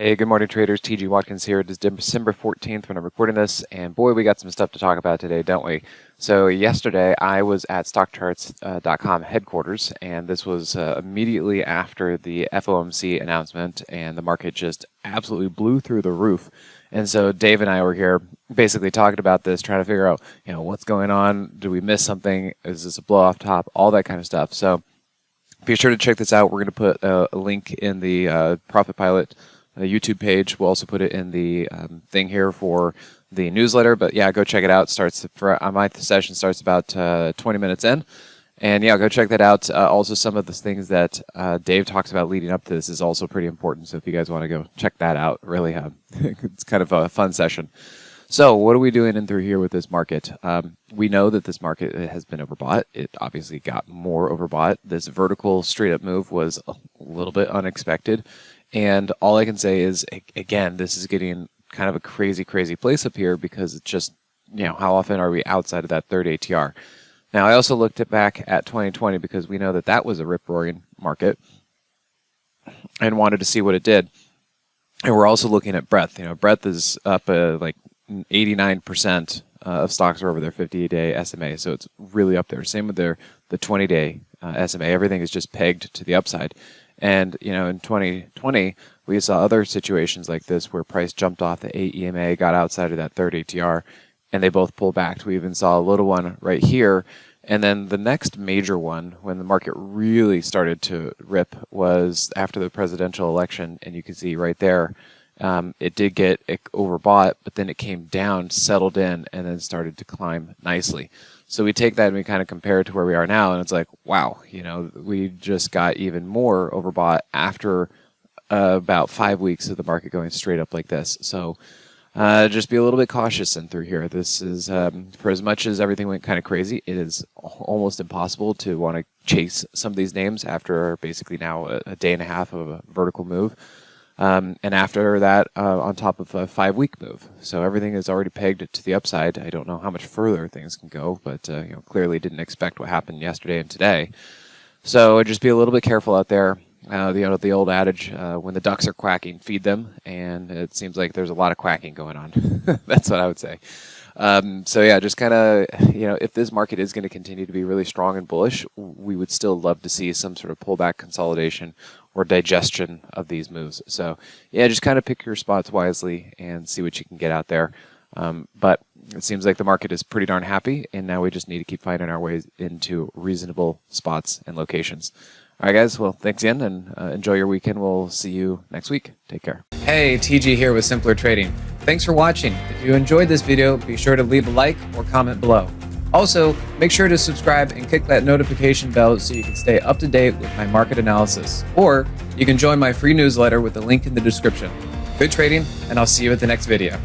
Hey, good morning traders. TG Watkins here. It is December 14th when I'm recording this, and boy, we got some stuff to talk about today, don't we? So yesterday I was at stockcharts.com headquarters, and this was immediately after the FOMC announcement, and the market just absolutely blew through the roof. And so Dave and I were here basically talking about this, trying to figure out, what's going on? Did we miss something? Is this a blow off top? All that kind of stuff. So be sure to check this out. We're going to put a link in the Profit Pilot YouTube page. We'll also put it in the thing here for the newsletter. But yeah, go check it out. My session starts about 20 minutes in. And yeah, go check that out. Also, some of the things that Dave talks about leading up to this is also pretty important. So if you guys want to go check that out, really, it's kind of a fun session. So what are we doing in through here with this market? We know that this market has been overbought. It obviously got more overbought. This vertical straight up move was a little bit unexpected. And all I can say is, again, this is getting kind of a crazy, crazy place up here because it's just, how often are we outside of that third ATR? Now, I also looked back at 2020 because we know that that was a rip-roaring market and wanted to see what it did. And we're also looking at breadth. Breadth is up like 89% of stocks are over their 50-day SMA, so it's really up there. Same with the 20-day SMA. Everything is just pegged to the upside. And, in 2020, we saw other situations like this where price jumped off the 8 EMA, got outside of that third ATR, and they both pulled back. We even saw a little one right here. And then the next major one, when the market really started to rip, was after the presidential election. And you can see right there, it did get overbought, but then it came down, settled in, and then started to climb nicely. So we take that and we kind of compare it to where we are now, and it's like, wow, we just got even more overbought after about 5 weeks of the market going straight up like this. So just be a little bit cautious in through here. This is, for as much as everything went kind of crazy, it is almost impossible to want to chase some of these names after basically now a day and a half of a vertical move. And after that, on top of a 5-week move. So everything is already pegged to the upside. I don't know how much further things can go, but clearly didn't expect what happened yesterday and today. So just be a little bit careful out there. The old adage, when the ducks are quacking, feed them. And it seems like there's a lot of quacking going on. That's what I would say. So yeah, just kind of, if this market is going to continue to be really strong and bullish, we would still love to see some sort of pullback, consolidation, or digestion of these moves. So yeah, just kind of pick your spots wisely and see what you can get out there. But it seems like the market is pretty darn happy, and now we just need to keep finding our ways into reasonable spots and locations. All right, guys. Well, thanks again, and enjoy your weekend. We'll see you next week. Take care. Hey, TG here with Simpler Trading. Thanks for watching. If you enjoyed this video, be sure to leave a like or comment below. Also, make sure to subscribe and click that notification bell so you can stay up to date with my market analysis. Or you can join my free newsletter with the link in the description. Good trading, and I'll see you at the next video.